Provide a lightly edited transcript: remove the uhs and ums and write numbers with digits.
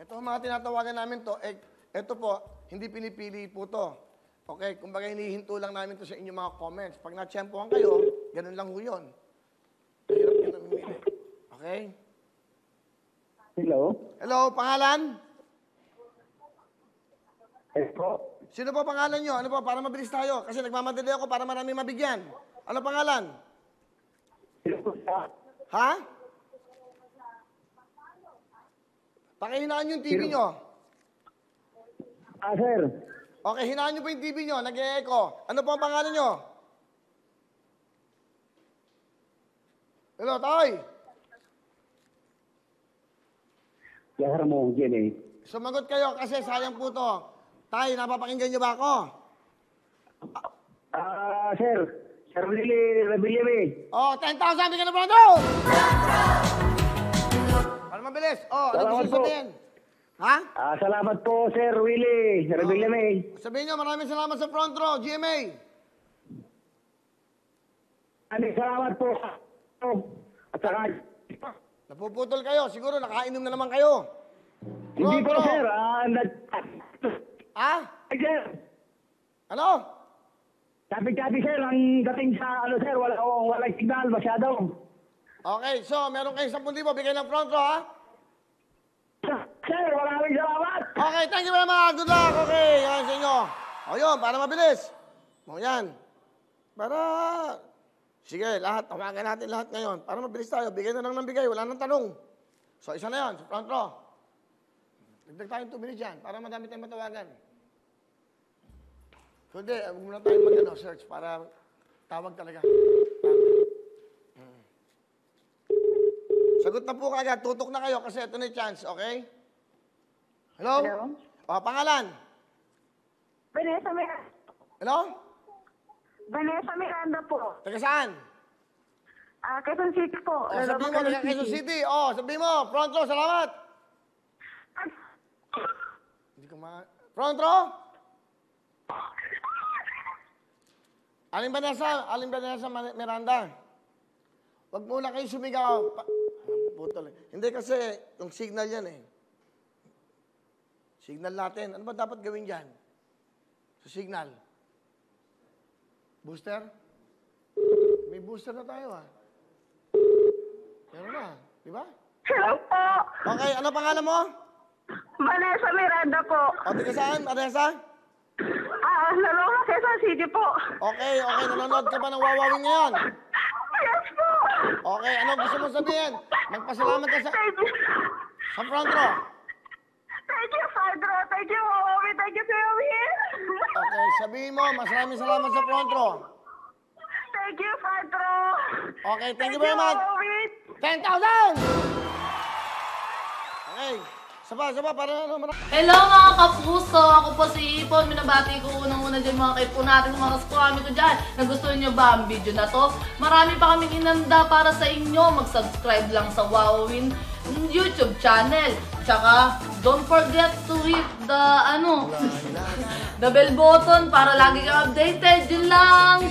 Ito mga tinatawagan namin to, ito po, hindi pinipili po to. Okay, kumbaga hinihinto lang namin to sa inyong mga comments. Pag natsyempohan kayo, ganun lang ho yun. Mahirap yun namimili. Okay? Hello? Hello, pangalan? Hello? Sino po pangalan nyo? Ano po, para mabilis tayo. Kasi nagmamadali ako para marami mabigyan. Ano pangalan? Hello? Ha? Pakihinaan yung TV nyo. Sir. Okay, hinaan nyo po yung TV nyo. Nag-e-echo. Ano po ang pangalan nyo? Hello, Tay. Yakar mo, Jenny. Sumagot kayo kasi sayang po to. Tay, napapakinggan nyo ba ako? Sir. Sir Rebille. Oh, 10,000 bigyan na po ito! Para mabilis. Oh, ano gusto nyo sabihin? Ha? Salamat po, Sir Willie. Rebille. Sabihin nyo, maraming salamat sa front row, GMA. Salamat po. At saka... Napuputol kayo. Siguro nakainom na naman kayo. Hindi po, sir. Sir. Ano? Sabi-sabi, sir, ang dating sa, sir, walang signal, masyado. Okay, so meron kayong 10,000 bigay ng front row, ha? Sir, maraming salamat. Okay, thank you very much. Good luck. Okay, yan sa inyo. O yun, para mabilis. O yan. Para... Sige, lahat. Tawagan natin lahat ngayon. Para mabilis tayo. Bigay na lang ng bigay. Wala nang tanong. So, isa na yan. Sa front row. Dagdag tayong 2 minutes yan. Para madami tayong matawagan. So, hindi. Huwag muna tayong mag-search para tawag talaga. Sagot na po kaagad. Tutok na kayo kasi ito na yung chance. Okay? Hello? Hello? O, pangalan? Vanessa Miranda. Hello? Vanessa Miranda po. Taga saan? Quezon City po. O, sabihin mo, taga Quezon City. O, sabihin mo, front row, salamat. Hindi ko front row? Aling Vanessa Miranda. Huwag muna kayo sumigaw. Putol. Hindi kasi, yung signal yan eh. Signal natin. Ano ba dapat gawin dyan? Sa signal. Booster? May booster na tayo ah. Meron na, di ba? Hello po. Okay, ano pangalan mo? Vanessa Miranda po. O, taga saan, Vanessa? Nalunga Quezon City po. Okay, nanonood ka ba ng Wawawin ngayon? Yes po. Okay, ano gusto mo sabihin? Magpasalamat ka sa front row. Thank you, Pedro. Thank you, Wawawi. Thank you, Kuya. Okay, sabihin mo, maraming salamat sa front row. Thank you, Pedro. Okay, thank you very much. Wawawi. 10,000! Okay, saba, para ano. Hello mga kapuso! Ako po si Ipon. Minabati ko unang-una dyan mga kaipo natin, mga kaskwami ko dyan. Nagustuhan nyo ba ang video na to? Marami pa kaming inanda para sa inyo. Mag-subscribe lang sa Wowin YouTube channel. Tsaka, don't forget to hit the, the bell button para lagi kang updated. Yun lang!